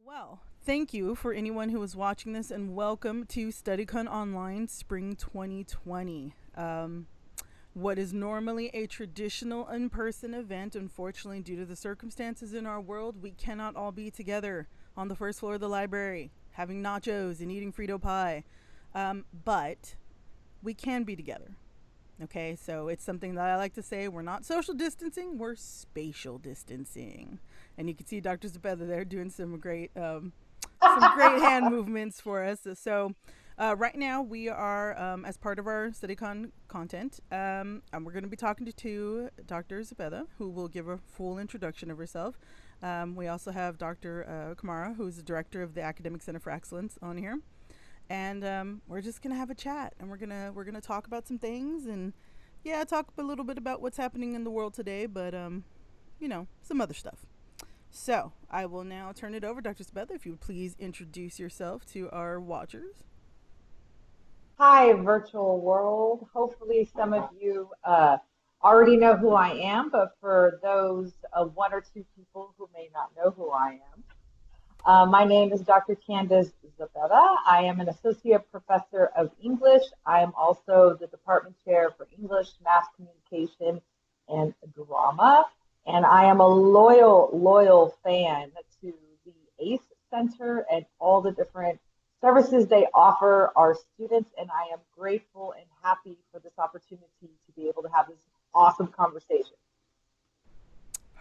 Well, thank you for anyone who is watching this, and welcome to StudyCon Online Spring 2020. What is normally a traditional in-person event, unfortunately, due to the circumstances in our world, we cannot all be together on the first floor of the library, having nachos and eating Frito pie. But we can be together. Okay, so it's something that I like to say, we're not social distancing, we're spatial distancing. And you can see Dr. Zepeda there doing some great hand movements for us. So right now we are, as part of our StudyCon content, and we're going to be talking to Dr. Zepeda, who will give a full introduction of herself. We also have Dr. Komara, who's the director of the Academic Center for Excellence, on here. And we're just gonna have a chat, and we're gonna talk about some things, and talk a little bit about what's happening in the world today, but some other stuff. So I will now turn it over, Dr. Zepeda, if you would please introduce yourself to our watchers. Hi, virtual world. Hopefully some of you already know who I am, but for those one or two people who may not know who I am, my name is Dr. Candace Zepeda. I am an associate professor of English. I am also the department chair for English, mass communication, and drama. And I am a loyal fan to the ACE Center and all the different services they offer our students. And I am grateful and happy for this opportunity to be able to have this awesome conversation.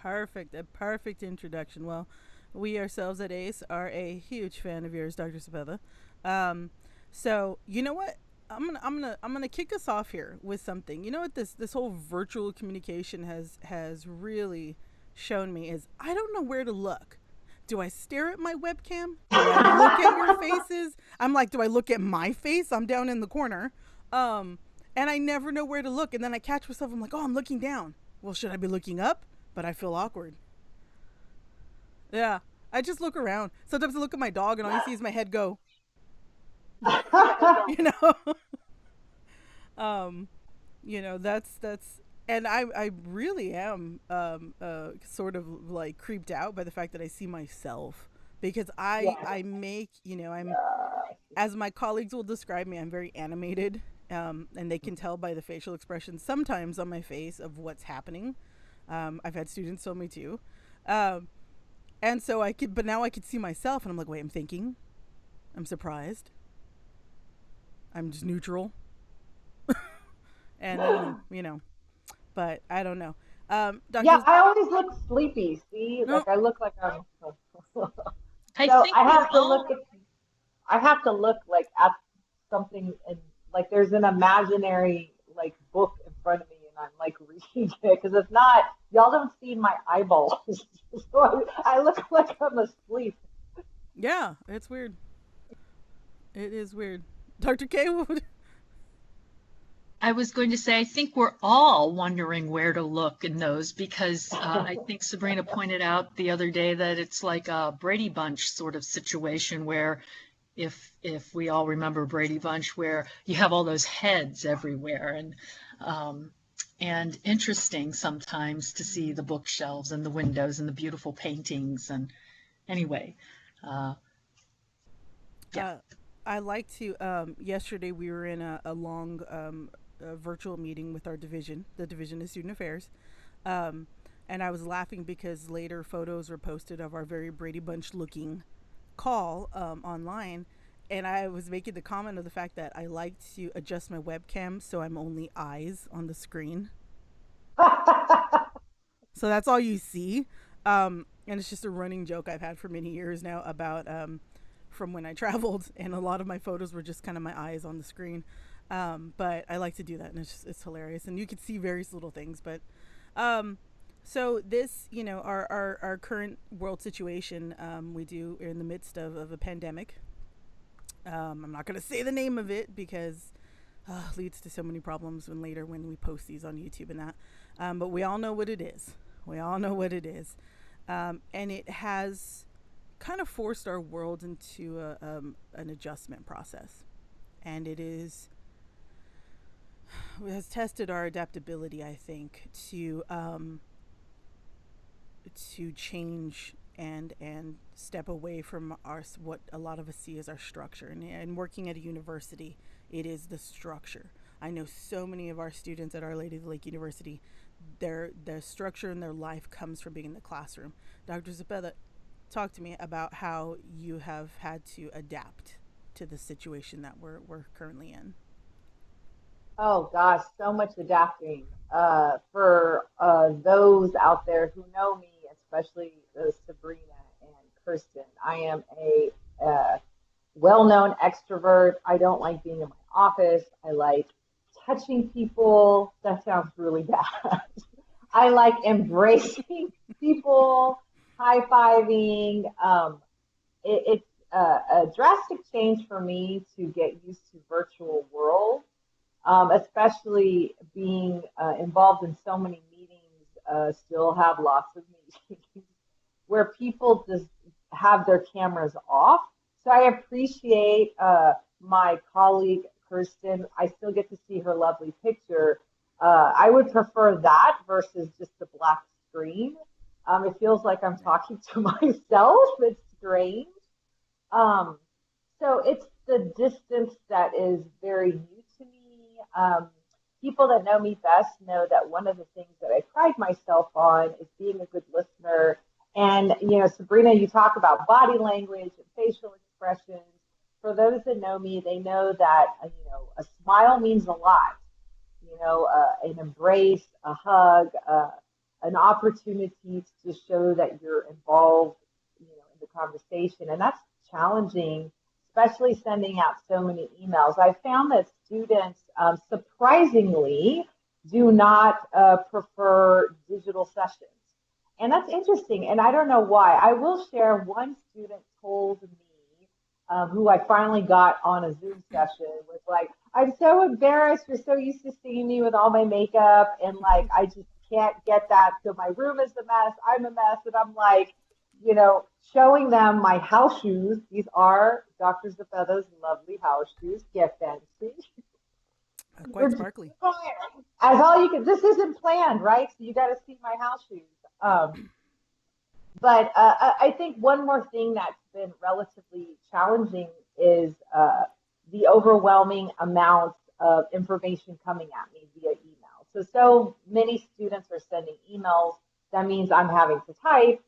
Perfect. A perfect introduction. Well, we ourselves at ACE are a huge fan of yours, Dr. Zepeda. So you know what? I'm gonna kick us off here with something. You know what this whole virtual communication has really shown me is I don't know where to look. Do I stare at my webcam? Do I look at your faces? I'm like, do I look at my face? I'm down in the corner. And I never know where to look. And then I catch myself. I'm like, oh, I'm looking down. Well, should I be looking up? But I feel awkward. Yeah, I just look around. Sometimes I look at my dog and all you see is my head go. you know, that's and I really am sort of like creeped out by the fact that I see myself because I make I'm, as my colleagues will describe me, I'm very animated, and they can tell by the facial expressions sometimes on my face of what's happening. I've had students tell me too. And so but now I could see myself and I'm like, wait, I'm thinking, I'm surprised, I'm just neutral. And but I don't know. Yeah, I always look sleepy. See, No. like I look like I'm. I So think I have to all, look at. I have to look like at something, and like there's an imaginary like book in front of me, and I'm like reading it because if not, y'all don't see my eyeballs. So I look like I'm asleep. Yeah, it's weird. It is weird. Dr. K, what would... I was going to say, I think we're all wondering where to look in those because I think Sabrina pointed out the other day that it's like a Brady Bunch sort of situation where if we all remember Brady Bunch, where you have all those heads everywhere and interesting sometimes to see the bookshelves and the windows and the beautiful paintings and anyway, yeah. I like to. Yesterday we were in a long virtual meeting with our division, the Division of Student Affairs, and I was laughing because later photos were posted of our very Brady Bunch looking call online, and I was making the comment of the fact that I like to adjust my webcam so I'm only eyes on the screen, so that's all you see. And it's just a running joke I've had for many years now about from when I traveled, and a lot of my photos were just kind of my eyes on the screen. But I like to do that, and it's hilarious, and you can see various little things. But so this, our current world situation, we're in the midst of a pandemic. I'm not going to say the name of it because leads to so many problems when we post these on YouTube and that. But we all know what it is. We all know what it is. And it has kind of forced our world into an adjustment process. And it has tested our adaptability, I think, to change and step away from what a lot of us see as our structure. And working at a university, it is the structure. I know so many of our students at Our Lady of the Lake University, their structure in their life comes from being in the classroom. Dr. Zepeda, talk to me about how you have had to adapt to the situation that we're currently in. Oh gosh, so much adapting. For those out there who know me, especially Sabrina and Kirsten, I am a well-known extrovert. I don't like being in my office. I like touching people. That sounds really bad. I like embracing people, high-fiving. It's a drastic change for me to get used to virtual world, especially being involved in so many meetings, still have lots of meetings where people just have their cameras off. So I appreciate my colleague Kirsten. I still get to see her lovely picture. I would prefer that versus just the black screen. It feels like I'm talking to myself. It's strange. Um, so it's the distance that is very new to me. People that know me best know that one of the things that I pride myself on is being a good listener. And, Sabrina, you talk about body language and facial expressions. For those that know me, they know that, a smile means a lot. An embrace, a hug, an opportunity to show that you're involved, in the conversation. And that's challenging, especially sending out so many emails. I found that students surprisingly do not prefer digital sessions. And that's interesting. And I don't know why. I will share one student told me, who I finally got on a Zoom session, was like, I'm so embarrassed. You're so used to seeing me with all my makeup. And like, I just can't get that. So my room is a mess. I'm a mess. And I'm like, showing them my house shoes. These are Dr. Zepeda's lovely house shoes. Get fancy. Quite sparkly. As all you can, this isn't planned, right? So you got to see my house shoes. But I think one more thing that's been relatively challenging is the overwhelming amount of information coming at me via email. So many students are sending emails. That means I'm having to type.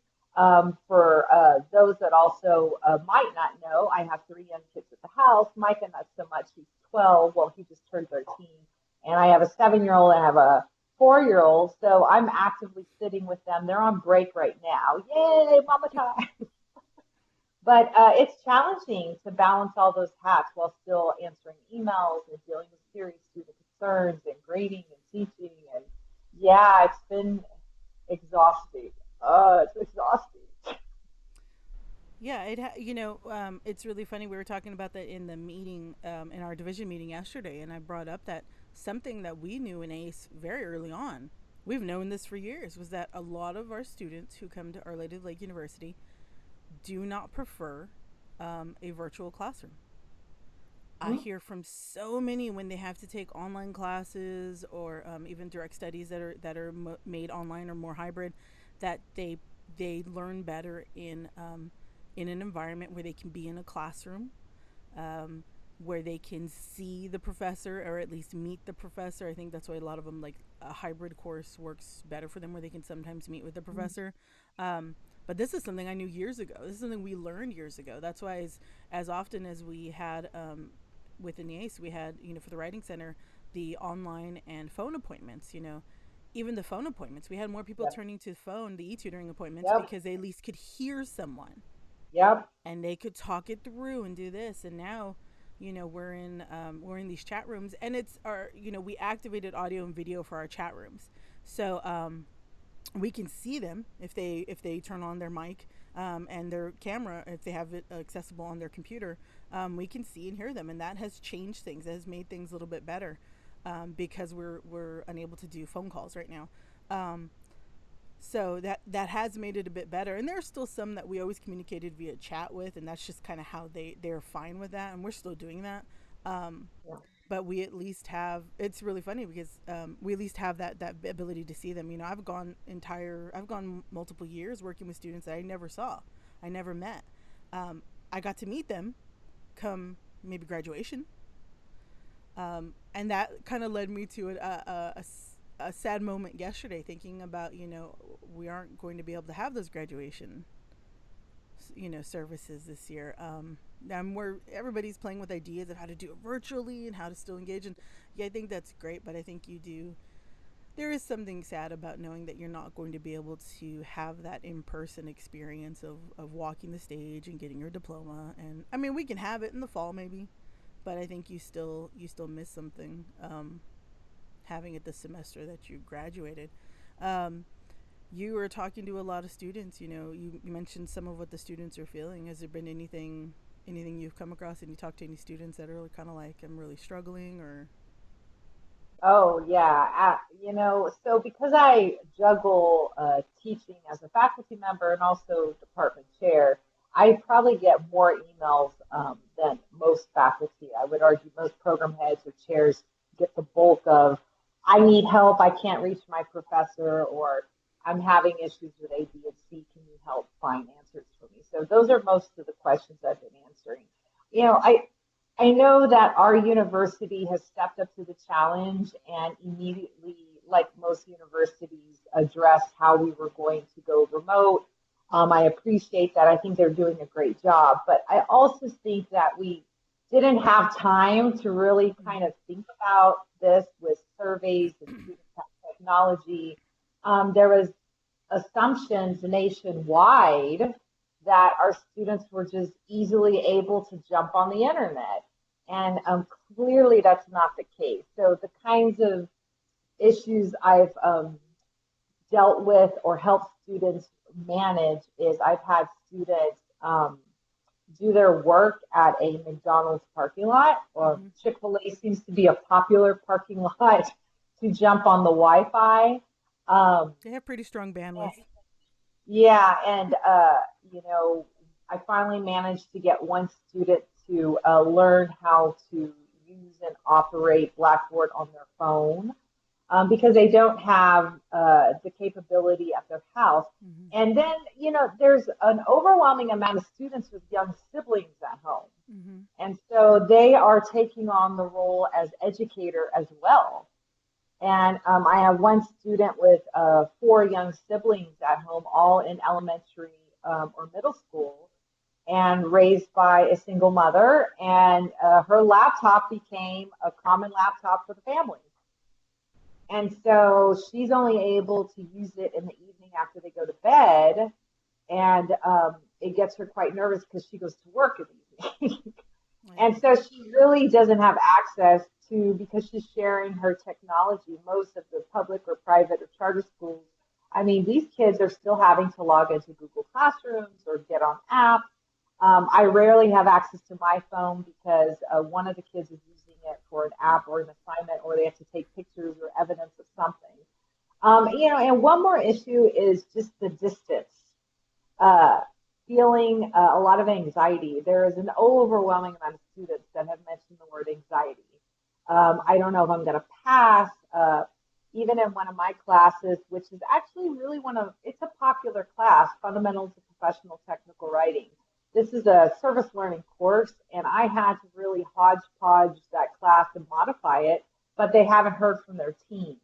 For those that also might not know, I have 3 young kids at the house. Micah, not so much. He's 12. Well, he just turned 13. And I have a 7-year-old and I have a 4-year-old. So I'm actively sitting with them. They're on break right now. Yay, mama time. But it's challenging to balance all those hats while still answering emails and dealing with serious student concerns and grading and teaching. And yeah, it's been exhausting. It's exhausting. Yeah, it's really funny. We were talking about that in the meeting, in our division meeting yesterday, and I brought up that something that we knew in ACE very early on, we've known this for years, was that a lot of our students who come to Our Lady of Lake University do not prefer a virtual classroom. I hear from so many when they have to take online classes or even direct studies that are made online or more hybrid, that they learn better in an environment where they can be in a classroom, where they can see the professor or at least meet the professor. I think that's why a lot of them, like, a hybrid course works better for them, where they can sometimes meet with the professor. But this is something I knew years ago. This is something we learned years ago. That's why as often as we had within the ACE, we had, for the Writing Center, the online and phone appointments, even the phone appointments. We had more people turning to phone, the e-tutoring appointments, because they at least could hear someone. Yep. And they could talk it through and do this. And now, we're in these chat rooms, and it's our, we activated audio and video for our chat rooms. So we can see them if they turn on their mic and their camera, if they have it accessible on their computer. We can see and hear them, and that has changed things. It has made things a little bit better because we're unable to do phone calls right now. So that has made it a bit better. And there are still some that we always communicated via chat with, and that's just kind of how they're fine with that, and we're still doing that. but we at least have, it's really funny because we at least have that ability to see them. You know, I've gone multiple years working with students that I never saw, I never met. I got to meet them come maybe graduation, and that kind of led me to a sad moment yesterday, thinking about, you know, we aren't going to be able to have those graduation, you know, services this year. Where everybody's playing with ideas of how to do it virtually and how to still engage, and yeah, I think that's great, but I think there is something sad about knowing that you're not going to be able to have that in-person experience of walking the stage and getting your diploma. And I mean, we can have it in the fall maybe, but I think you still miss something, having it the semester that you graduated. You were talking to a lot of students. You know, you mentioned some of what the students are feeling. Has there been anything you've come across, and you talked to any students that are kind of like, I'm really struggling, or? Oh, yeah. So because I juggle teaching as a faculty member and also department chair, I probably get more emails than most faculty. I would argue most program heads or chairs get the bulk of, I need help, I can't reach my professor, or I'm having issues with A, B, and C. Can you help find answers for me? So those are most of the questions I've been answering. You know, I know that our university has stepped up to the challenge and immediately, like most universities, addressed how we were going to go remote. I appreciate that. I think they're doing a great job. But I also think that we didn't have time to really kind of think about this with surveys and student technology. There was assumptions nationwide that our students were just easily able to jump on the internet. And clearly that's not the case. So the kinds of issues I've dealt with or helped students manage is I've had students do their work at a McDonald's parking lot, or Chick-fil-A seems to be a popular parking lot to jump on the Wi-Fi. They have pretty strong bandwidth. Yeah, and you know, I finally managed to get one student to learn how to use and operate Blackboard on their phone, because they don't have the capability at their house. And then, you know, there's an overwhelming amount of students with young siblings at home. And so they are taking on the role as educator as well. And I have one student with 4 young siblings at home, all in elementary or middle school, and raised by a single mother. And her laptop became a common laptop for the family. And so she's only able to use it in the evening after they go to bed. And it gets her quite nervous because she goes to work in the evening. And so she really doesn't have access to, because she's sharing her technology. Most of the public or private or charter schools, I mean, these kids are still having to log into Google Classrooms or get on apps. I rarely have access to my phone because one of the kids is using it for an app or an assignment, or they have to take pictures or evidence of something. You know, and one more issue is just the distance. Feeling a lot of anxiety. There is an overwhelming amount of students that have mentioned the word anxiety. I don't know if I'm going to pass. Even in one of my classes, which is actually really it's a popular class, Fundamentals of Professional Technical Writing. This is a service learning course, and I had to really hodgepodge that class and modify it, but they haven't heard from their teams.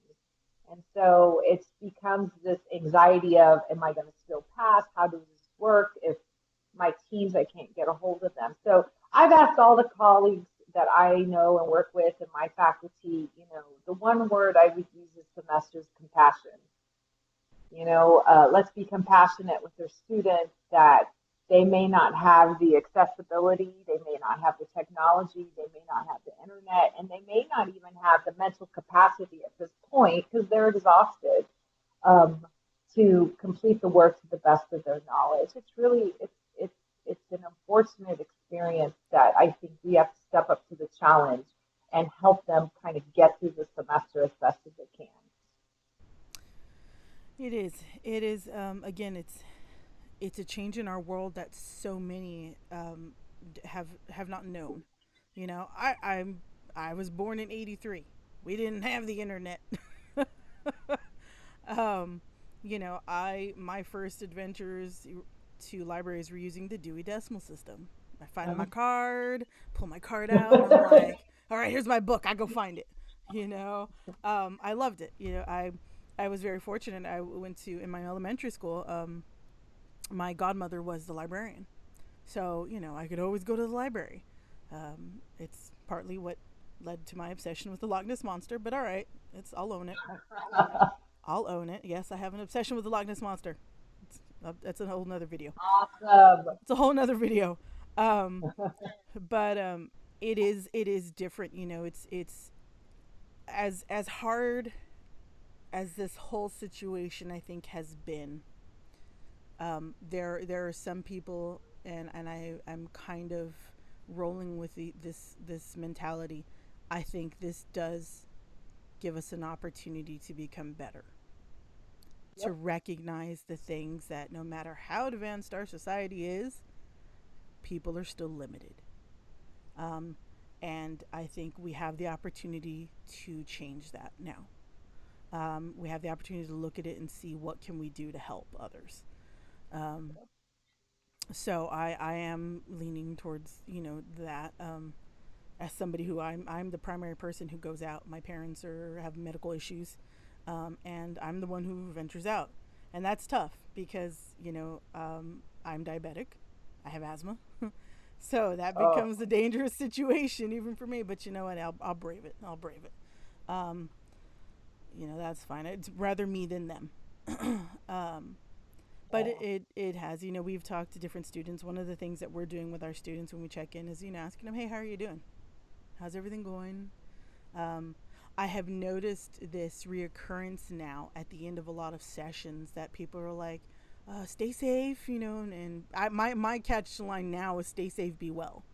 And so it becomes this anxiety of, am I going to still pass? How does this work? If my teams, I can't get a hold of them. So I've asked all the colleagues that I know and work with in my faculty, you know, the one word I would use this semester is compassion. You know, let's be compassionate with their students, that they may not have the accessibility, they may not have the technology, they may not have the internet, and they may not even have the mental capacity at this point, because they're exhausted, to complete the work to the best of their knowledge. It's an unfortunate experience that I think we have to step up to the challenge and help them kind of get through the semester as best as they can. It is. It is. Again, it's a change in our world that so many have not known. You know, I was born in '83. We didn't have the internet. um, my first adventures to libraries were using the Dewey Decimal System. I find my card, pull my card out, and I'm like, all right, here's my book. I go find it. I loved it. I was very fortunate. I went to, in my elementary school, my godmother was the librarian. So, I could always go to the library. It's partly what led to my obsession with the Loch Ness Monster, but all right, I'll own it. I'll own it. Yes, I have an obsession with the Loch Ness Monster. That's a whole nother video. Awesome. It's a whole nother video. But it is different. It's as hard as this whole situation, I think, has been. There are some people, and I'm kind of rolling with this mentality. I think this does give us an opportunity to become better. Yep. To recognize the things that no matter how advanced our society is, people are still limited. And I think we have the opportunity to change that now. We have the opportunity to look at it and see what can we do to help others. So I am leaning towards, that, as somebody who I'm the primary person who goes out. My parents have medical issues, and I'm the one who ventures out. And that's tough because, I'm diabetic. I have asthma. So that becomes a dangerous situation even for me. But you know what? I'll brave it. That's fine. It's rather me than them. But it has, we've talked to different students. One of the things that we're doing with our students when we check in is, asking them, hey, how are you doing? How's everything going? I have noticed this reoccurrence now at the end of a lot of sessions that people are like, stay safe, and my catch line now is stay safe, be well.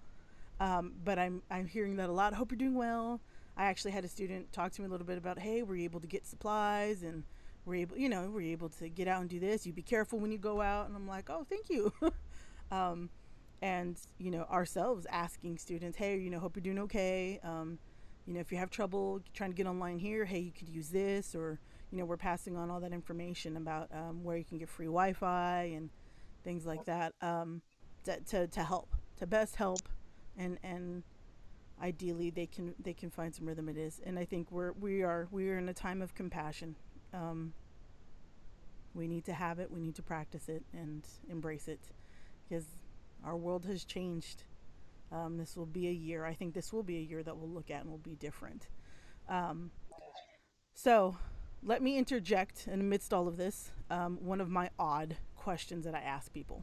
But I'm hearing that a lot. Hope you're doing well. I actually had a student talk to me a little bit about, hey, were you able to get supplies, and we're able to get out and do this. You be careful when you go out. And I'm like, oh, thank you. And, ourselves asking students, hey, hope you're doing okay. If you have trouble trying to get online here, hey, you could use this, or, we're passing on all that information about where you can get free Wi-Fi and things like that, to help, to best help, and ideally they can find some rhythm it is. And I think we are in a time of compassion. We need to have it, we need to practice it and embrace it, because our world has changed. This will be a year. I think this will be a year that we'll look at and will be different. So let me interject in amidst all of this, one of my odd questions that I ask people.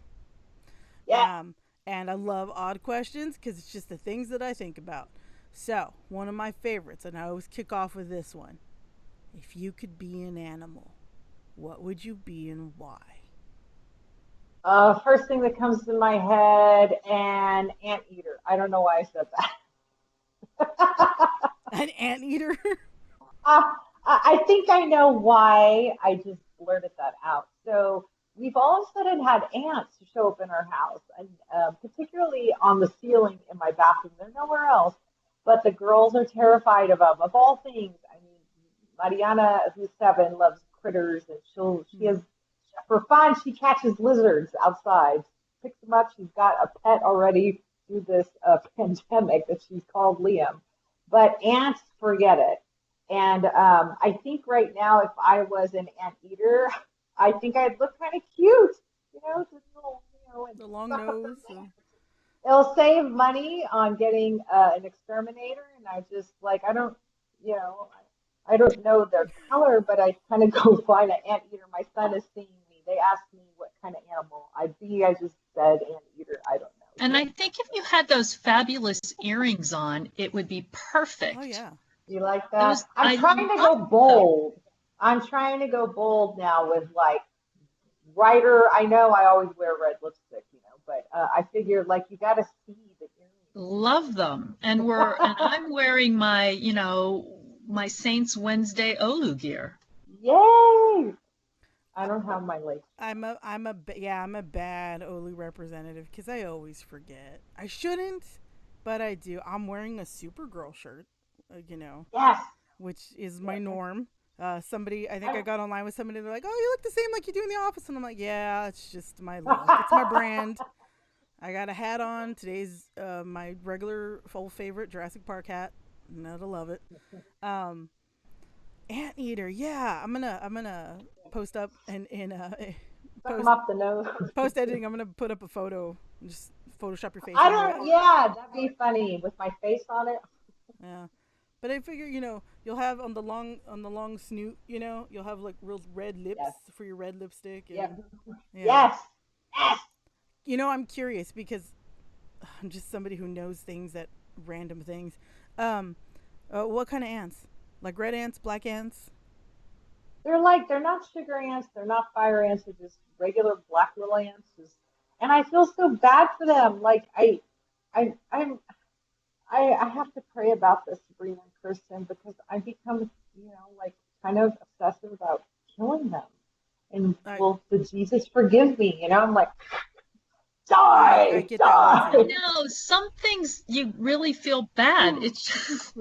Yeah. And I love odd questions because it's just the things that I think about. So one of my favorites, and I always kick off with this one. If you could be an animal, what would you be and why? First thing that comes to my head, an anteater. I don't know why I said that. An anteater? I think I know why I just blurted that out. So we've all of a sudden had ants show up in our house, and particularly on the ceiling in my bathroom. They're nowhere else, but the girls are terrified of them. Of all things, I mean, Mariana, who's 7, loves critters, and she has, for fun, she catches lizards outside, picks them up. She's got a pet already through this pandemic that she's called Liam. But ants, forget it. And I think right now, if I was an anteater, I think I'd look kind of cute, just little, the long nose. It'll save money on getting an exterminator, and I just I don't know their color, but I kind of go find an anteater. My son is seeing me. They asked me what kind of animal I'd be. I just said anteater. I don't know. And I think if you had those fabulous earrings on, it would be perfect. Oh, yeah. You like that? I'm trying to go bold. I'm trying to go bold now with brighter. I know I always wear red lipstick, but I figure you got to see the earrings. Love them. And I'm wearing my, my Saints Wednesday Olu gear. Yay! I don't have my lace. I'm a bad Olu representative because I always forget. I shouldn't, but I do. I'm wearing a Supergirl shirt. you know, Yes. which is my norm. Somebody, I think I I, got online with somebody. They're like, "Oh, you look the same like you do in the office," and I'm like, "Yeah, it's just my look. It's my brand. I got a hat on. Today's my regular full favorite Jurassic Park hat. Gotta love it. Um, Anteater. Yeah, I'm gonna post up and in Something post up the nose. post editing. I'm gonna put up a photo. Just Photoshop your face I into it. don't, yeah, that'd be funny with my face on it. Yeah. But I figure, you'll have on the long snoot, you'll have like real red lips Yes. for your red lipstick Yep. and yeah. Yes. Yes. I'm curious because I'm just somebody who knows things that random things. Um what kind of ants? Like red ants, black ants? They're not sugar ants, they're not fire ants, they're just regular black little ants. And I feel so bad for them. Like I'm I have to pray about this, Sabrina and Kristen, because I become, like kind of obsessive about killing them. And I will the Jesus forgive me? I'm like, I die, get that way I die. too. know some things you really feel bad. It's just,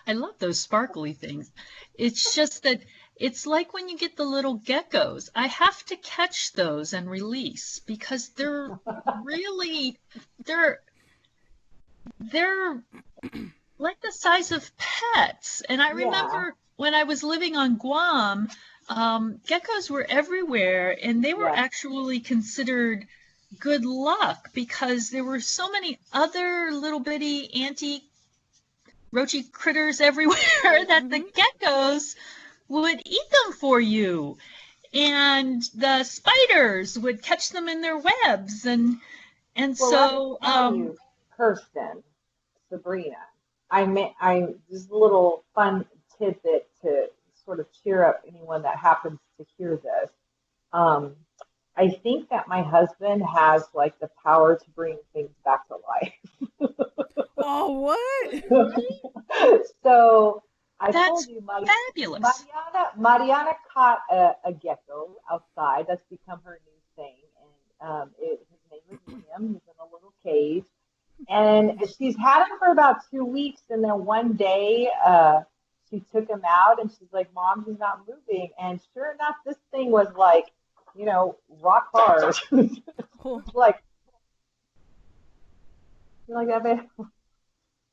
I love those sparkly things. It's just that it's like when you get the little geckos. I have to catch those and release because really, they're they're like the size of pets. And I Yeah, remember when I was living on Guam, geckos were everywhere, and they were yes, actually considered good luck because there were so many other little bitty anti roachy critters everywhere that the Mhm. geckos would eat them for you. And the spiders would catch them in their webs. And well, let me so, tell you, Kirsten, Sabrina, I just a little fun tidbit to sort of cheer up anyone that happens to hear this. Um, I think that my husband has like the power to bring things back to Oh, what? really, life. So I told that's you, fabulous. Mariana caught a gecko outside. That's become her new thing, and his name is Liam. He's in a little cage, and she's had him for about 2 weeks. And then one day, she took him out, and she's like, "Mom, he's not moving." And sure enough, this thing was like, rock hard. Oh, Like, you like that, babe?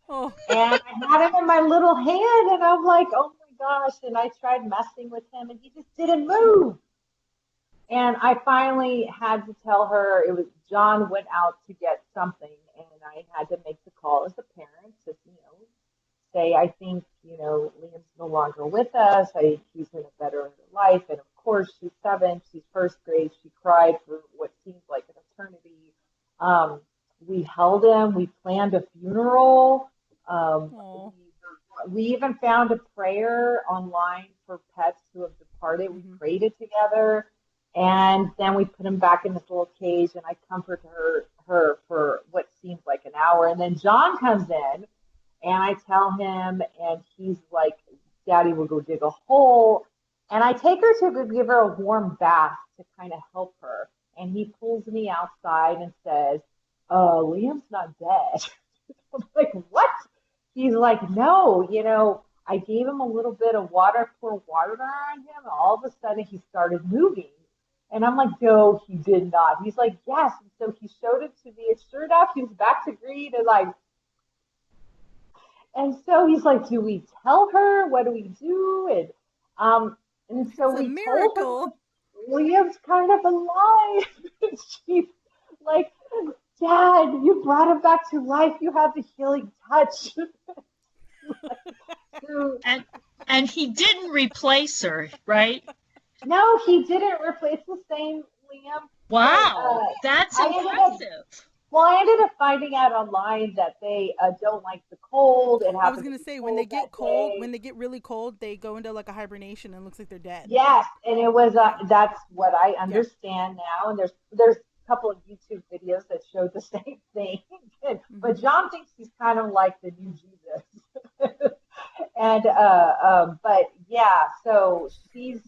oh. And I had him in my little hand, and I'm like, "Oh my gosh!" And I tried messing with him, and he just didn't move. And I finally had to tell her it was John went out to get something, and I had to make the call as a parent to, say, I think, Liam's no longer with us. I think he's in a better life. And of course, she's 7, she's first grade. She cried for what seemed like an eternity. Um, we held him. We planned a funeral. Um, Oh. we even found a prayer online for pets who have departed. We Mhm. prayed it together. And then we put him back in this little cage, and I comforted her for what seemed like an hour. And then John comes in, and I tell him, and he's like, "Daddy will go dig a hole." And I take her to go give her a warm bath to kind of help her. And he pulls me outside and says, Liam's not dead. I'm like, what? He's like, no, I gave him a little bit of water, pour water on him, and all of a sudden he started moving. And I'm like, no, he did not. He's like, yes. And so he showed it to me. And sure enough, he was back to green and like, and so he's like, do we tell her? What do we do? And so It's a we told her miracle. that Liam's kind of alive. And she's like, Dad, you brought him back to life. You have the healing touch. So, And and he didn't replace her, right? no, he didn't replace the same Liam, but Wow, that's I ended up impressive. well, I ended up finding out online that they don't like the cold. It I was happened to gonna be say cold that when day. they get really cold, they go into like a hibernation and it looks like they're dead. Yes, and it was Yeah. that's what I Yeah. understand now. And there's a couple of YouTube videos that showed the same thing. But Mhm. John thinks he's kind of like the new Jesus. And but yeah, so she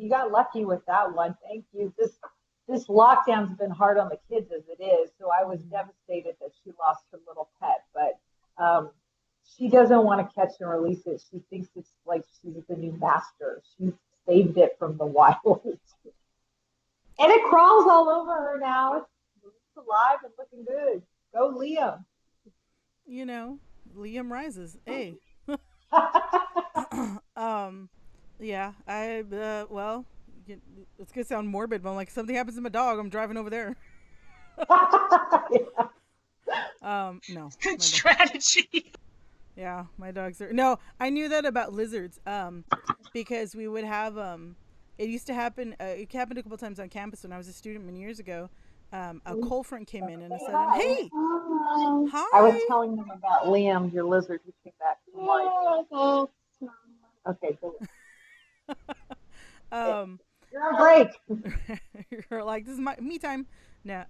got lucky with that one. Thank you. This lockdown's been hard on the kids as it is, so I was Mhm. devastated that she lost her little pet. But um, she doesn't want to catch and release it. She thinks it's like she's the new master. She saved it from the wild. And it crawls all over her now. It's alive and looking good. Go, Liam. You know, Liam rises. Hey. um, yeah, well, it's gonna sound morbid, but I'm like, something happens to my dog, I'm driving over there. Yeah. No. Good strategy. Yeah, my dogs are. No, I knew that about lizards. Because we would have it used to happen. It happened a couple times on campus when I was a student many years ago. A cold front came in and a sudden, Hi. hey, I was hi. telling them about Liam, your lizard who came back to life. Okay, go. um, You're on break. you're like, this is my me time. No,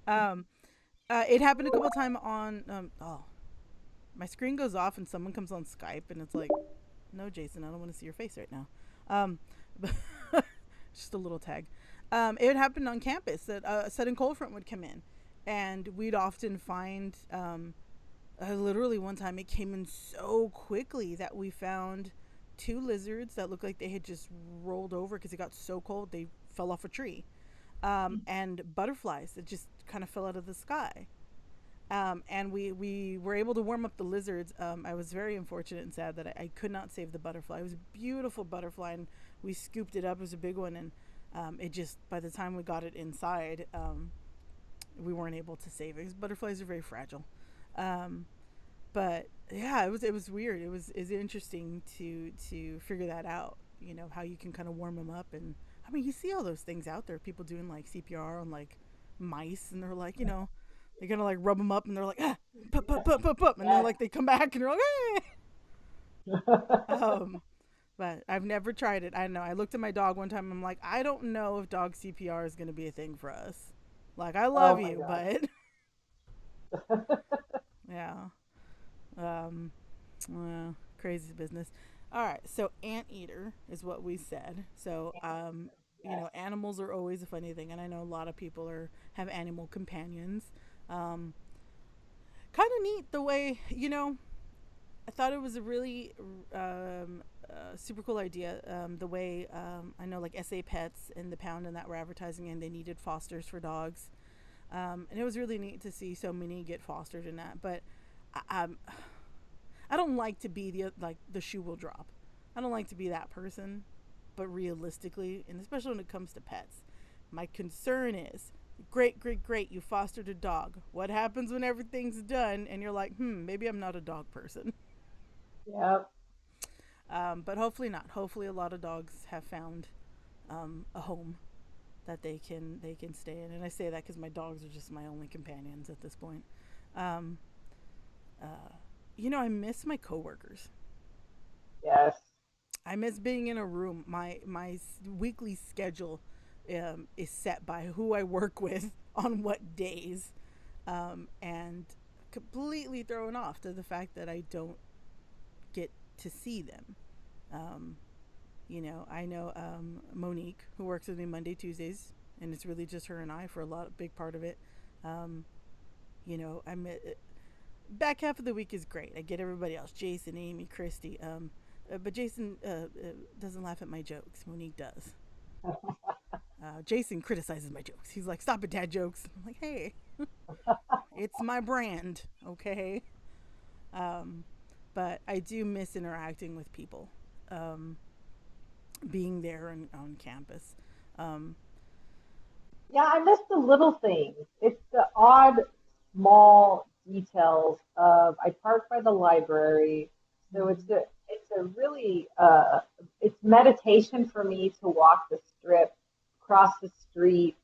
it happened a couple times on. Oh, my screen goes off and someone comes on Skype and it's like, no, Jason, I don't want to see your face right now. Just a little tag. It happened on campus that a sudden cold front would come in, and we'd often find. Literally one time it came in so quickly that we found two lizards that looked like they had just rolled over because it got so cold they fell off a tree, and butterflies that just kind of fell out of the sky. And we were able to warm up the lizards. I was very unfortunate and sad that I could not save the butterfly. It was a beautiful butterfly, and we scooped it up. It was a big one, and it just, by the time we got it inside, we weren't able to save it because butterflies are very fragile. But yeah, it was weird. It was interesting to figure that out. You know, how you can kind of warm them up, and I mean, you see all those things out there. People doing like CPR on like mice, and they're like, they're gonna like rub them up, and they're like, pup, pup, pup, pup, pup, and then like they come back, and they're like, but I've never tried it. I know. I looked at my dog one time. I'm like, I don't know if dog CPR is gonna be a thing for us. Like, I love you, but yeah. Crazy business. All right, so anteater is what we said. So, animals are always a funny thing, and I know a lot of people have animal companions. Kind of neat the way, I thought it was a really super cool idea. The way I know, like SA Pets and the Pound and that were advertising, and they needed fosters for dogs, and it was really neat to see so many get fostered in that. But I don't like to be the shoe will drop. I don't like to be that person. But realistically, and especially when it comes to pets, my concern is, great, you fostered a dog. What happens when everything's done and you're like, maybe I'm not a dog person? Yep. But hopefully not. Hopefully a lot of dogs have found a home that they can stay in. And I say that because my dogs are just my only companions at this point. I miss my coworkers. Yes. I miss being in a room. My weekly schedule is set by who I work with on what days, and completely thrown off to the fact that I don't get to see them. I know Monique, who works with me Monday, Tuesdays, and it's really just her and I for a big part of it. I'm back half of the week is great. I get everybody else, Jason, Amy, Christy. But Jason doesn't laugh at my jokes. Monique does. Jason criticizes my jokes. He's like, "Stop it, dad jokes." I'm like, "Hey, it's my brand, okay?" But I do miss interacting with people, being there on campus. Yeah, I miss the little things. It's the odd, small details of I park by the library, so it's a really it's meditation for me to walk the strip, cross the street,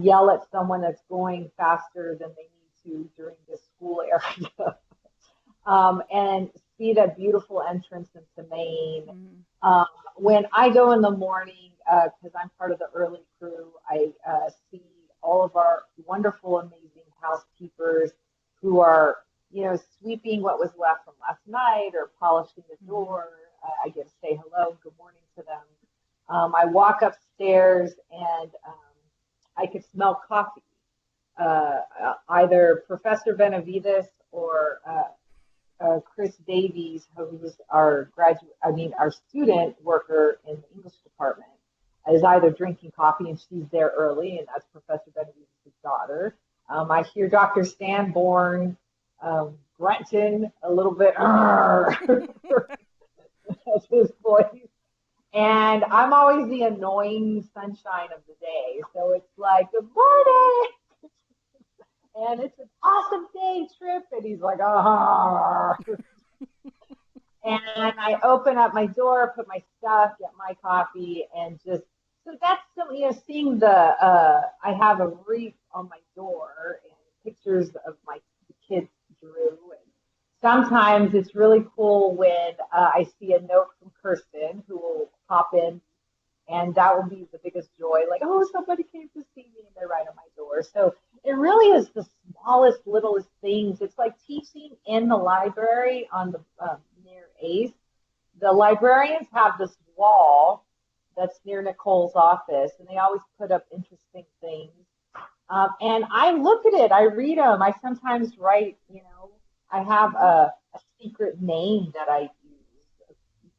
yell at someone that's going faster than they need to during the school area, and see that beautiful entrance into Maine. When I go in the morning, because I'm part of the early crew, I see all of our wonderful, amazing housekeepers who are, sweeping what was left from last night or polishing the door. I get to say hello, good morning to them. I walk upstairs and I could smell coffee. Either Professor Benavides or Chris Davies, who's our student worker in the English department, is either drinking coffee and she's there early, and that's Professor Benavides' daughter. I hear Dr. Sanborn grunting a little bit. That's his voice. And I'm always the annoying sunshine of the day. So it's like, good morning. And it's an awesome day, Trip. And he's like, ah. And I open up my door, put my stuff, get my coffee, and just, so that's, seeing I have a wreath on my door and pictures of the kids drew. And sometimes it's really cool when I see a note from Kirsten who will pop in, and that will be the biggest joy. Like, oh, somebody came to see me, and they're right on my door. So it really is the smallest, littlest things. It's like teaching in the library on the near ACE. The librarians have this wall that's near Nicole's office, and they always put up interesting things. And I look at it, I read them. I sometimes write, I have a secret name that I use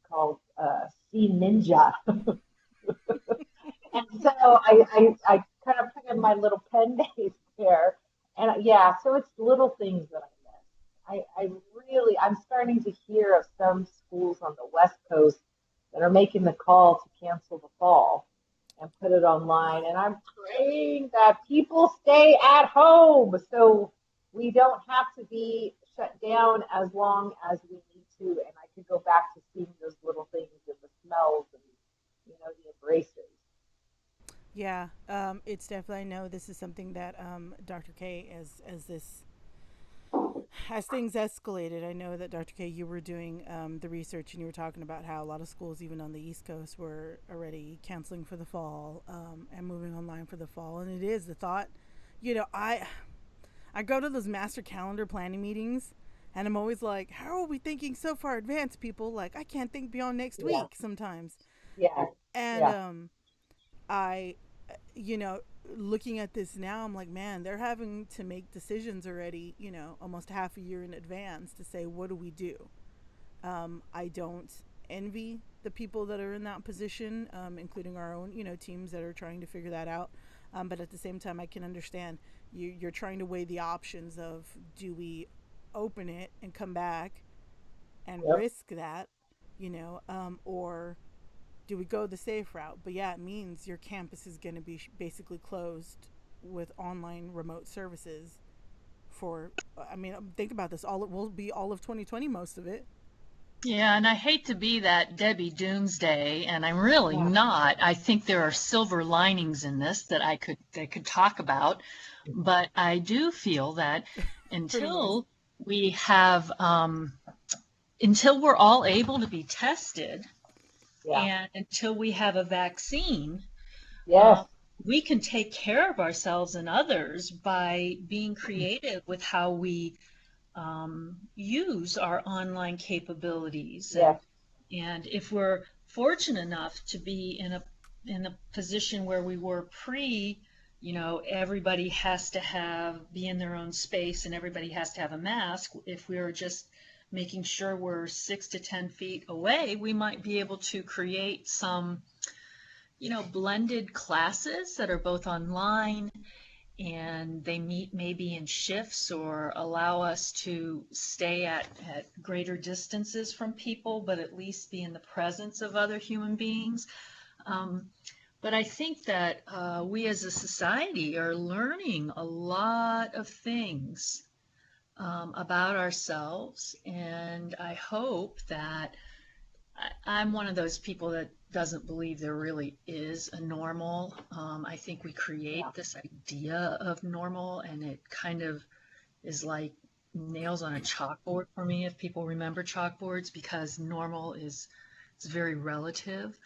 called Sea Ninja. And so I kind of put in my little pen names there. And yeah, so it's little things that I miss. I'm starting to hear of some schools on the West Coast that are making the call to cancel the fall and put it online. And I'm praying that people stay at home so we don't have to be shut down as long as we need to. And I could go back to seeing those little things and the smells and, the embraces. Yeah, it's definitely, I know this is something that Dr. K, as things escalated, I know that Dr. K, you were doing the research and you were talking about how a lot of schools, even on the East Coast, were already canceling for the fall and moving online for the fall. And it is the thought, I go to those master calendar planning meetings, and I'm always like, how are we thinking so far advanced, people? Like, I can't think beyond next week sometimes. Yeah. And Yeah. I, looking at this now, I'm like, man, they're having to make decisions already, almost half a year in advance to say, what do we do? I don't envy the people that are in that position, including our own, teams that are trying to figure that out. But at the same time, I can understand you're trying to weigh the options of, do we open it and come back and Yep. risk that, or do we go the safe route? But yeah, it means your campus is going to be basically closed with online remote services for, think about this, all it will be all of 2020, most of it. Yeah, and I hate to be that Debbie Doomsday, and I'm really Yeah. not. I think there are silver linings in this that I could talk about, but I do feel that Pretty much. until we have until we're all able to be tested, Yeah. and until we have a vaccine, Yes. we can take care of ourselves and others by being creative with how we use our online capabilities. Yes. And if we're fortunate enough to be in a position where we were pre, everybody has to be in their own space and everybody has to have a mask. If we were just making sure we're 6 to 10 feet away, we might be able to create some, blended classes that are both online, and they meet maybe in shifts or allow us to stay at greater distances from people, but at least be in the presence of other human beings. But I think that we as a society are learning a lot of things about ourselves, and I hope that I'm one of those people that doesn't believe there really is a normal. I think we create Yeah. this idea of normal, and it kind of is like nails on a chalkboard for me, if people remember chalkboards, because normal is it's very relative.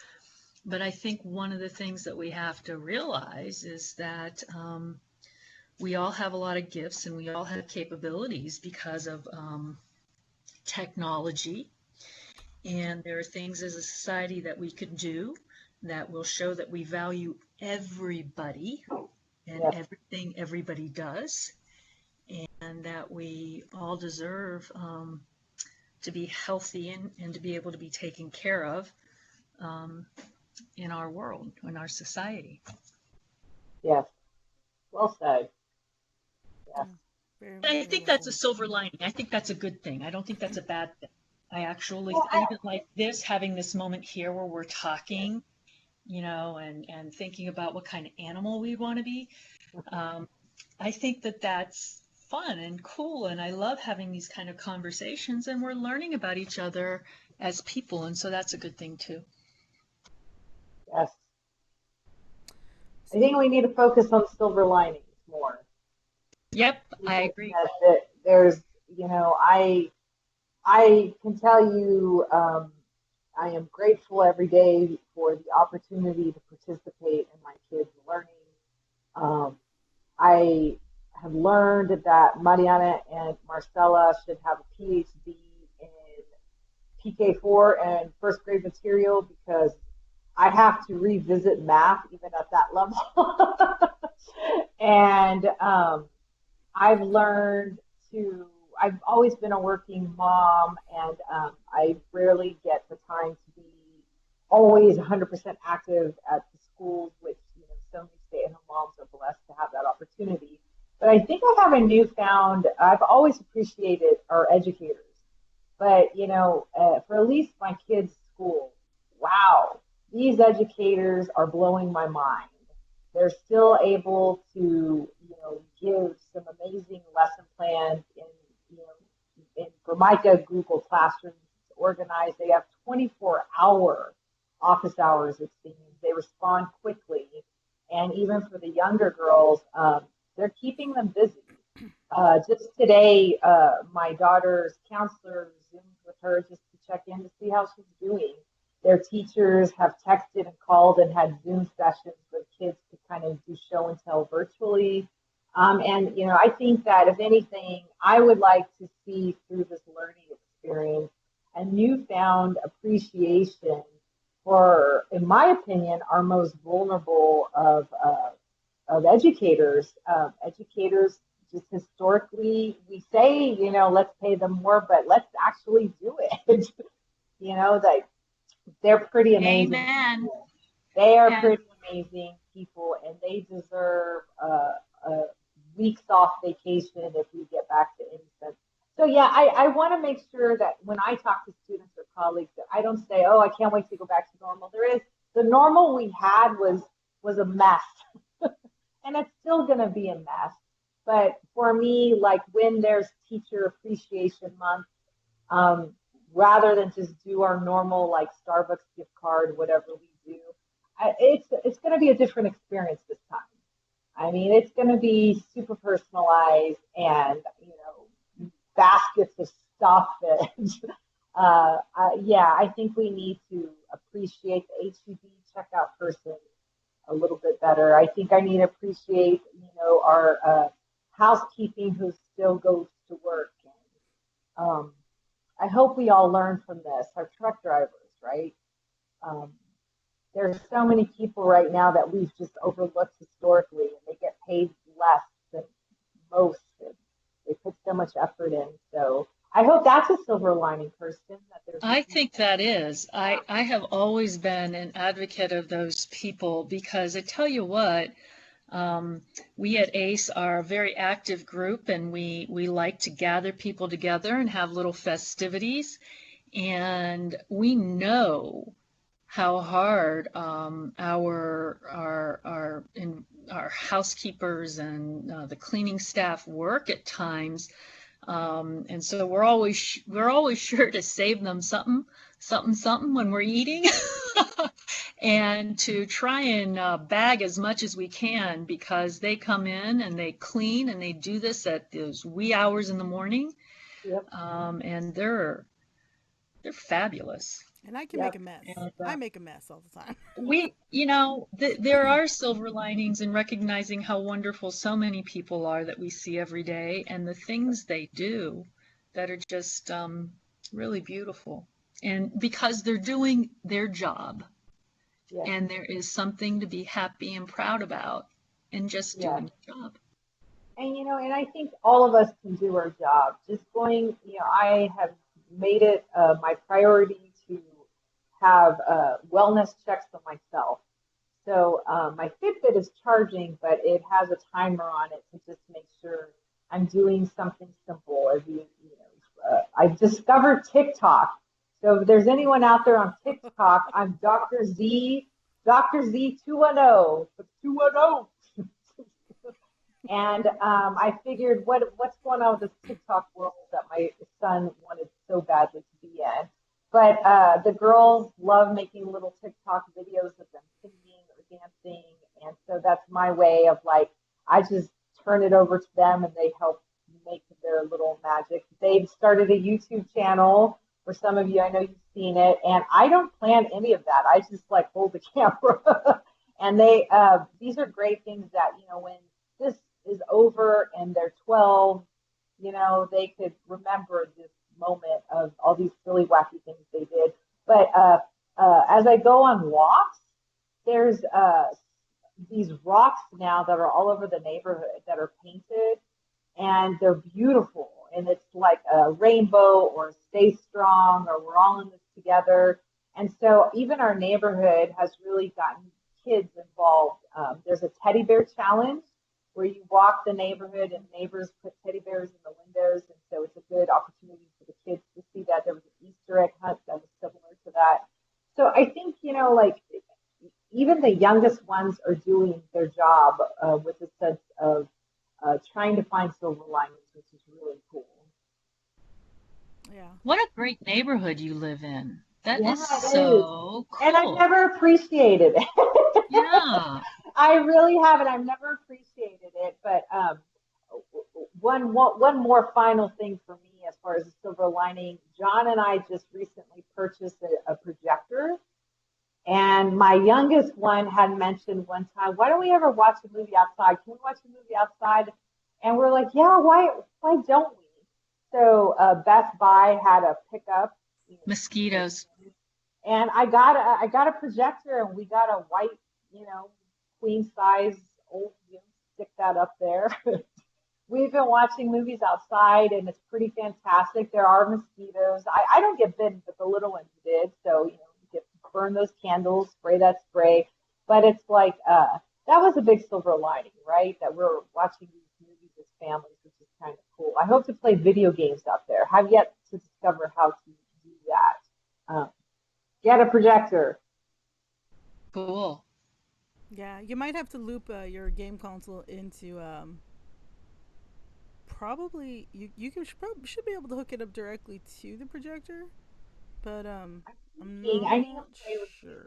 But I think one of the things that we have to realize is that we all have a lot of gifts and we all have capabilities because of technology. And there are things as a society that we can do that will show that we value everybody and Yes. everything everybody does, and that we all deserve to be healthy and to be able to be taken care of in our world, in our society. Yes. Well said. Yes. Very, I very think well that's a said. silver lining. I think that's a good thing. I don't think that's a bad thing. I actually, Well, even like this, having this moment here where we're talking, you know, and thinking about what kind of animal we want to be. I think that that's fun and cool, and I love having these kind of conversations, and we're learning about each other as people, and so that's a good thing too. yes. I think we need to focus on silver linings more. Yep, I agree. That there's, you know, I can tell you, I am grateful every day for the opportunity to participate in my kids' learning. I have learned that Mariana and Marcella should have a PhD in PK4 and first grade material because I have to revisit math even at that level. And I've learned I've always been a working mom, and I rarely get the time to be always 100% active at the schools, which, you know, so many stay-at-home moms are blessed to have that opportunity. But I think I have a newfound, I've always appreciated our educators, but, you know, for at least my kids' school, wow, these educators are blowing my mind. They're still able to, you know, give some amazing lesson plans in, you know, in Formica Google Classrooms organized. They have 24-hour office hours, it seems. They respond quickly. And even for the younger girls, they're keeping them busy. Just today, my daughter's counselor Zoomed with her just to check in to see how she's doing. Their teachers have texted and called and had Zoom sessions with kids to kind of do show and tell virtually. And, you know, I think that if anything, I would like to see through this learning experience a newfound appreciation for, in my opinion, our most vulnerable of educators. Educators, just historically, we say, you know, let's pay them more, but let's actually do it. You know, that they're pretty amazing. Amen. They are pretty amazing people, and they deserve a weeks off vacation if we get back to any sense. So yeah, I want to make sure that when I talk to students or colleagues, that I don't say, "Oh, I can't wait to go back to normal." There is the normal we had was a mess, and it's still going to be a mess. But for me, like when there's Teacher Appreciation Month, rather than just do our normal like Starbucks gift card, whatever we do, it's going to be a different experience this time. I mean, it's going to be super personalized and, you know, baskets of stuff. And yeah, I think we need to appreciate the HEB checkout person a little bit better. I think I need to appreciate, you know, our housekeeping who still goes to work. And I hope we all learn from this. Our truck drivers, right? There's so many people right now that we've just overlooked historically, and they get paid less than most. And they put so much effort in. So I hope that's a silver lining, Kirsten. I think that is. I have always been an advocate of those people because I tell you what, we at ACE are a very active group, and we like to gather people together and have little festivities. And we know how hard our housekeepers and the cleaning staff work at times. And so we're always sure to save them something when we're eating, and to try and bag as much as we can, because they come in and they clean and they do this at those wee hours in the morning. Yep. And they're fabulous. And I can make a mess. And, I make a mess all the time. There are silver linings in recognizing how wonderful so many people are that we see every day, and the things they do that are just really beautiful. And because they're doing their job, Yes. and there is something to be happy and proud about in just doing the job. And, you know, and I think all of us can do our job. Just going, you know, I have made it my priority to have wellness checks for myself. So my Fitbit is charging, but it has a timer on it to just make sure I'm doing something simple. As I've discovered TikTok. So if there's anyone out there on TikTok, I'm Dr. Z 210, 210. And I figured, what's going on with this TikTok world that my son wanted so badly to be in? But the girls love making little TikTok videos of them singing or dancing, and so that's my way of like, I just turn it over to them, and they help make their little magic. They've started a YouTube channel. For some of you, I know you've seen it, and I don't plan any of that. I just like hold the camera, and these are great things that when this is over and they're 12, they could remember this moment of all these silly, wacky things they did. But as I go on walks, there's these rocks now that are all over the neighborhood that are painted, and they're beautiful. And it's like a rainbow or stay strong or we're all in this together. And so even our neighborhood has really gotten kids involved. There's a teddy bear challenge where you walk the neighborhood and neighbors put teddy bears in the windows. And so it's a good opportunity for the kids to see that. There was an Easter egg hunt that was similar to that. So I think, like even the youngest ones are doing their job with a sense of trying to find silver linings, which is really cool. Yeah. What a great neighborhood you live in. That Yeah, is so cool. And I've never appreciated it. Yeah. I really haven't. I've never appreciated it. But one more final thing for me as far as the silver lining, John and I just recently purchased a projector. And my youngest one had mentioned one time, why don't we ever watch a movie outside? Can we watch a movie outside? And we're like, yeah, why don't we? So Best Buy had a pickup. Mosquitoes. And I got a projector, and we got a white, queen size old, stick that up there. We've been watching movies outside, and it's pretty fantastic. There are mosquitoes. I don't get bitten, but the little ones did. So, burn those candles, spray that spray. But it's like, that was a big silver lining, right? That we're watching these movies as families, which is kind of cool. I hope to play video games out there. Have yet to discover how to do that. Get a projector. Cool. Yeah, you might have to loop your game console into probably you should be able to hook it up directly to the projector, but I'm not sure.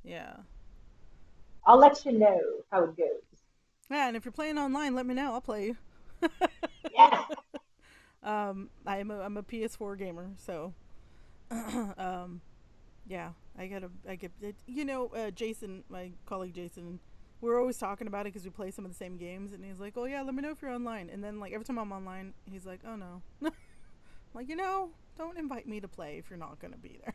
Yeah. I'll let you know how it goes. Yeah, and if you're playing online, let me know. I'll play you. Yeah. I'm a PS4 gamer, so yeah, I get it. Jason, my colleague Jason, we're always talking about it because we play some of the same games, and he's like, oh yeah, let me know if you're online. And then like every time I'm online, he's like, oh no. Like, don't invite me to play if you're not gonna be there.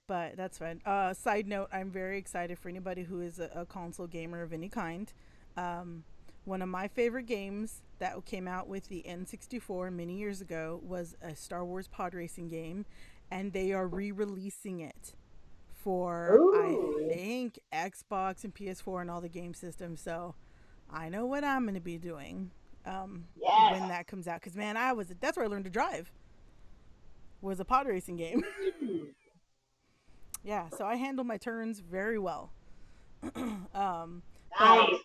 But that's fine. Side note, I'm very excited for anybody who is a console gamer of any kind. One of my favorite games that came out with the N64 many years ago was a Star Wars pod racing game, and they are re-releasing it for, I think, Xbox and PS4 and all the game systems. So I know what I'm going to be doing when that comes out. Because, man, that's where I learned to drive, was a pod racing game. Yeah, so I handle my turns very well. Nice.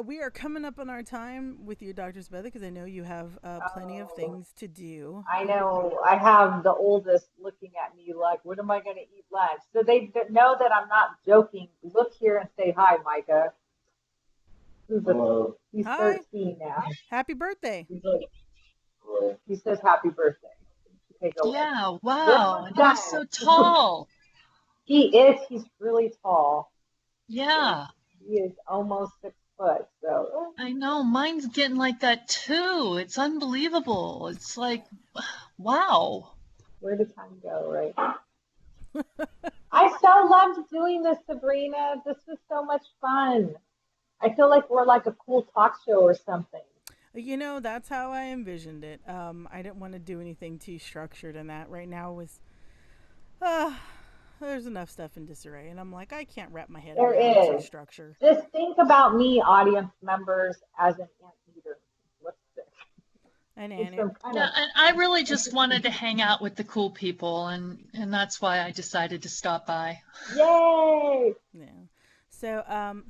We are coming up on our time with you, Dr. Zepeda, because I know you have plenty of things to do. I know. I have the oldest looking at me like, when am I going to eat lunch? So they know that I'm not joking. Look here and say hi, Micah. He's 13 now. Happy birthday. He says happy birthday. Okay, go yeah, away. Wow. And he's so tall. He is. He's really tall. Yeah. He is almost 6 foot. So I know. Mine's getting like that too. It's unbelievable. It's like, wow. Where did time go, right? I so loved doing this, Sabrina. This was so much fun. I feel like we're like a cool talk show or something. That's how I envisioned it. I didn't want to do anything too structured in that. Right now was, uh, there's enough stuff in disarray, and I'm like, I can't wrap my head There around some is. structure. Just think about me, audience members, as an anteater. What's this? And It's it, some kind Yeah, of and I really just interesting. wanted to hang out with the cool people, and that's why I decided to stop by. Yay! yeah. So,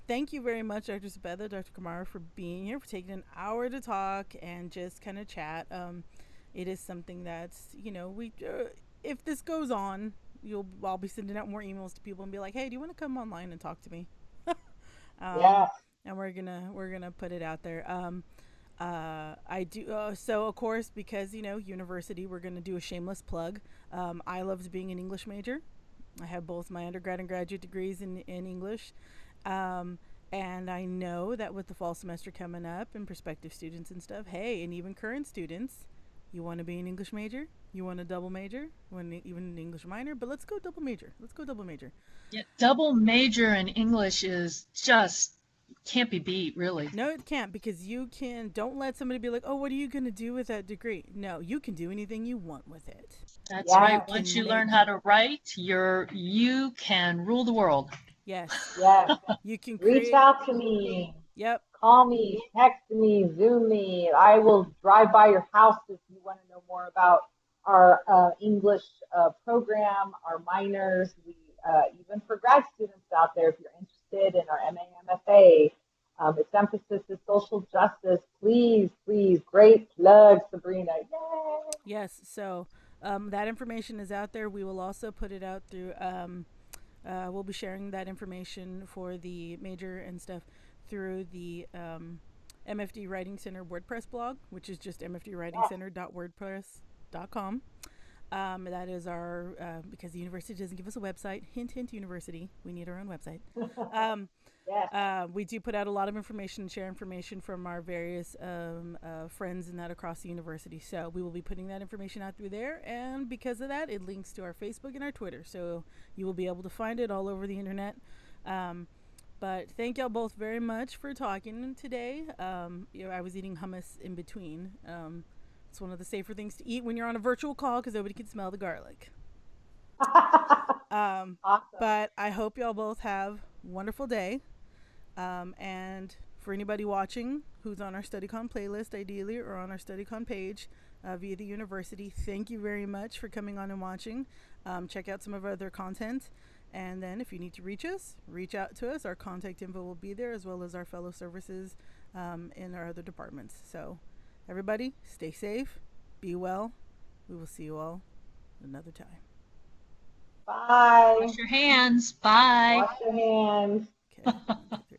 thank you very much, Dr. Zepeda, Dr. Komara, for being here, for taking an hour to talk and just kind of chat. It is something that's, if this goes on, I'll be sending out more emails to people and be like, hey, do you want to come online and talk to me? um, Yes, and we're gonna put it out there. I do. So of course, because university, we're gonna do a shameless plug. I loved being an English major. I have both my undergrad and graduate degrees in English. Um, and I know that with the fall semester coming up and prospective students and stuff, hey, and even current students, you want to be an English major, you want a double major, you want even an English minor, but let's go double major. Let's go double major. Yeah, double major in English is just can't be beat, really. No, it can't because don't let somebody be like, oh, what are you going to do with that degree? No, you can do anything you want with it. That's You right. yes, Once can you learn make, how to write, you can rule the world. yes, yes. you can Reach create, out to me. yep, Call me, text me, Zoom me. I will drive by your house if you want to know more about our English program, our minors. Even for grad students out there, if you're interested in our MA, MFA, its emphasis is social justice. Please, please, great plug, Sabrina. Yay! yes. So that information is out there. We will also put it out through, we'll be sharing that information for the major and stuff through the MFD Writing Center WordPress blog, which is just Yes. mfdwritingcenter.wordpress.com. That is our, because the university doesn't give us a website. Hint, hint, university. We need our own website. Um, Yes. we do put out a lot of information and share information from our various friends and that across the university. So we will be putting that information out through there. And because of that, it links to our Facebook and our Twitter. So you will be able to find it all over the internet. But thank y'all both very much for talking today. I was eating hummus in between. It's one of the safer things to eat when you're on a virtual call because nobody can smell the garlic. Awesome. But I hope y'all both have a wonderful day. And for anybody watching who's on our StudyCon playlist, ideally, or on our StudyCon page via the university, thank you very much for coming on and watching. Check out some of our other content. And then if you need to reach us, reach out to us. Our contact info will be there, as well as our fellow services in our other departments. So everybody, stay safe, be well. We will see you all another time. Bye. Wash your hands. Bye. Wash your hands. Okay. 1, 2, 3.